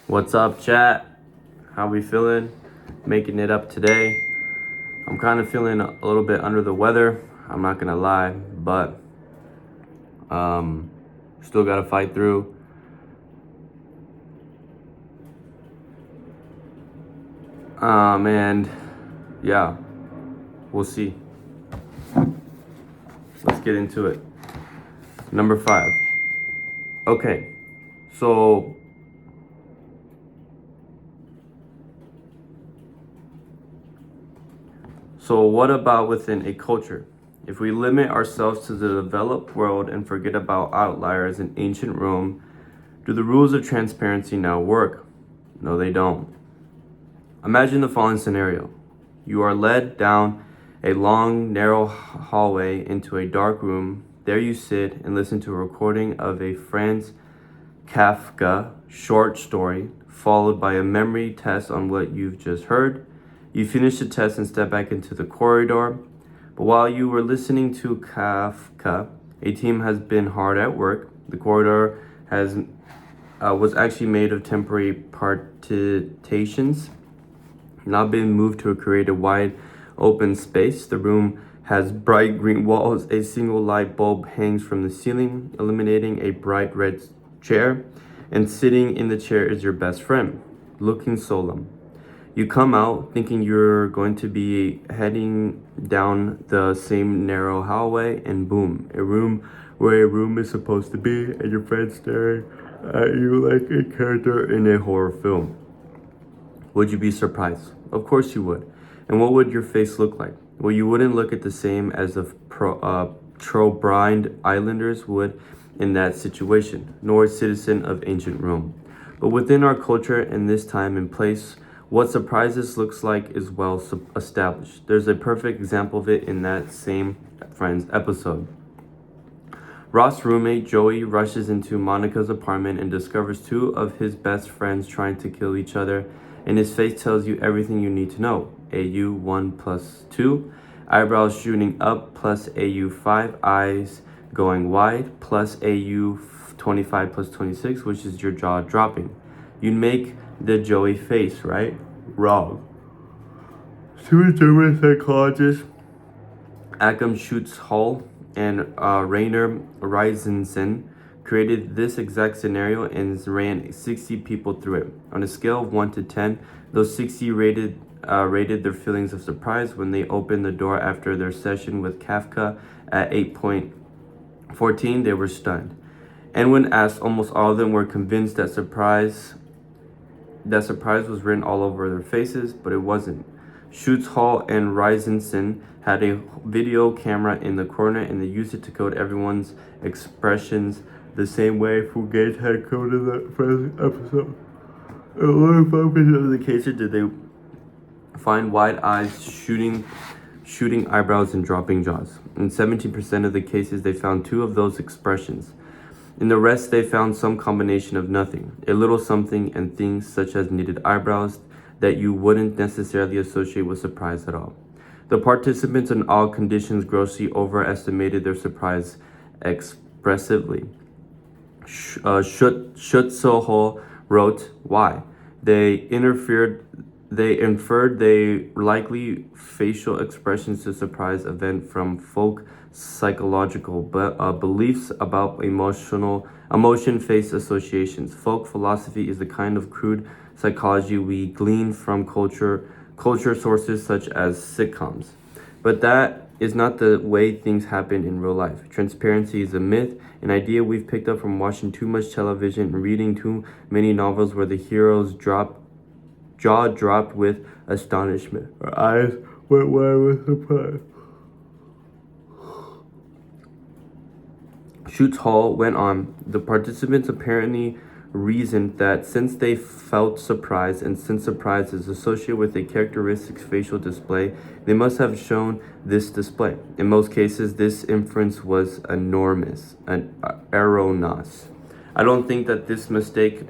What's up, chat? How we feeling? Making it up today. I'm kind of feeling a little bit under the weather. I'm not gonna lie, but still gotta fight through. And yeah, we'll see. Let's get into it. Number 5. Okay, so what about within a culture? If we limit ourselves to the developed world and forget about outliers in ancient Rome, do the rules of transparency now work? No, they don't. Imagine the following scenario. You are led down a long, narrow hallway into a dark room. There you sit and listen to a recording of a Franz Kafka short story, followed by a memory test on what you've just heard. You finish the test and step back into the corridor. But while you were listening to Kafka, a team has been hard at work. The corridor was actually made of temporary partitions, not been moved to create a wide open space. The room has bright green walls. A single light bulb hangs from the ceiling, illuminating a bright red chair. And sitting in the chair is your best friend, looking solemn. You come out thinking you're going to be heading down the same narrow hallway, and boom, a room where a room is supposed to be, and your friend's staring at you like a character in a horror film. Would you be surprised? Of course you would. And what would your face look like? Well, you wouldn't look at the same as the Trobriand Islanders would in that situation, nor a citizen of ancient Rome. But within our culture and this time and place, what surprises looks like is well established. There's a perfect example of it in that same Friends episode. Ross' roommate Joey rushes into Monica's apartment and discovers two of his best friends trying to kill each other, and his face tells you everything you need to know. AU 1 plus 2, eyebrows shooting up plus AU 5, eyes going wide plus AU 25 plus 26, which is your jaw dropping. You'd make the Joey face, right? Wrong. Two German psychologists, Akam Schutz Hall and Rainer Reisensen, created this exact scenario and ran 60 people through it. On a scale of 1 to 10, those 60 rated their feelings of surprise when they opened the door after their session with Kafka. At 8.14, they were stunned. And when asked, almost all of them were convinced that surprise was written all over their faces, but it wasn't. Schutz Hall and Reisensen had a video camera in the corner, and they used it to code everyone's expressions the same way Fugate had coded the first episode. In only 5% of the cases did they find wide eyes, shooting eyebrows, and dropping jaws. In 17% of the cases, they found two of those expressions. In the rest, they found some combination of nothing, a little something, and things such as knitted eyebrows that you wouldn't necessarily associate with surprise at all. The participants in all conditions grossly overestimated their surprise expressively. Schutzelho wrote, "Why? They inferred they likely facial expressions to surprise event from folk psychological beliefs about emotion-face associations. Folk philosophy is the kind of crude psychology we glean from culture sources such as sitcoms. But that is not the way things happen in real life. Transparency is a myth, an idea we've picked up from watching too much television and reading too many novels where the heroes jaw dropped with astonishment, or eyes went wide with surprise." Schutz Hall went on. The participants apparently reasoned that since they felt surprise and since surprise is associated with a characteristic facial display, they must have shown this display. In most cases, this inference was erroneous. I don't think that this mistake,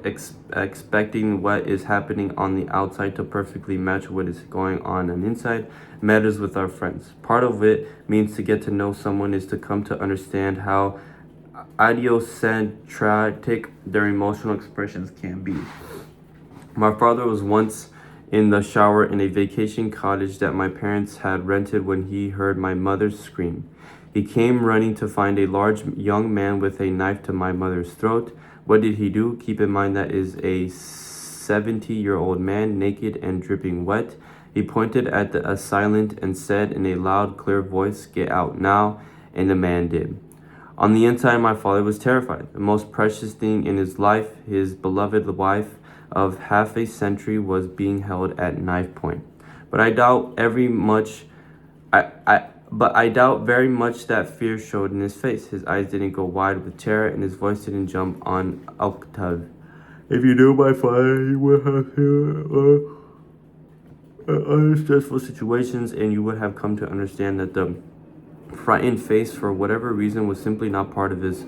expecting what is happening on the outside to perfectly match what is going on inside, matters with our friends. Part of it means to get to know someone is to come to understand how idiosyncratic their emotional expressions can be. My father was once in the shower in a vacation cottage that my parents had rented when he heard my mother scream. He came running to find a large young man with a knife to my mother's throat. What did he do? Keep in mind that is a 70-year-old man, naked and dripping wet. He pointed at the assailant and said in a loud, clear voice, "Get out now," and the man did. On the inside, my father was terrified. The most precious thing in his life, his beloved wife of half a century, was being held at knife point. But I doubt I doubt very much that fear showed in his face. His eyes didn't go wide with terror, and his voice didn't jump on octave. If you knew my father, you would have to other stressful situations, and you would have come to understand that the frightened face, for whatever reason, was simply not part of his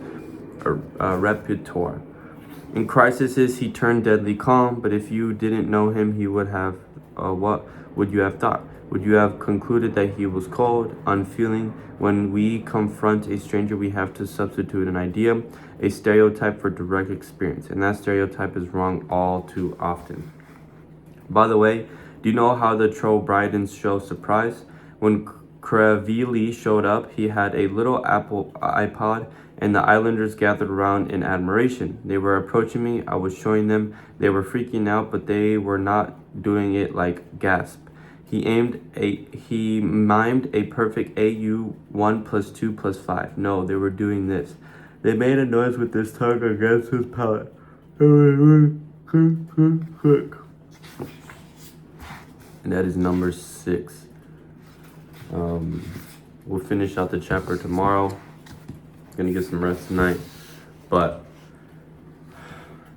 repertoire. In crises, he turned deadly calm, but if you didn't know him, he would have, what would you have thought? Would you have concluded that he was cold, unfeeling? When we confront a stranger, we have to substitute an idea, a stereotype for direct experience, and that stereotype is wrong all too often. By the way, do you know how the Troll Bryden's show Surprise? When Cravili showed up, he had a little Apple iPod, and the islanders gathered around in admiration. They were approaching me, I was showing them, they were freaking out, but they were not doing it like gasp. He mimed a perfect AU 1 plus 2 plus 5. No, they were doing this. They made a noise with this tongue against his palate. And that is number 6. We'll finish out the chapter tomorrow. Gonna get some rest tonight. But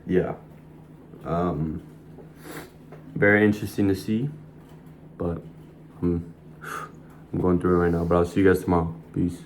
yeah. Very interesting to see. But I'm going through it right now. But I'll see you guys tomorrow. Peace.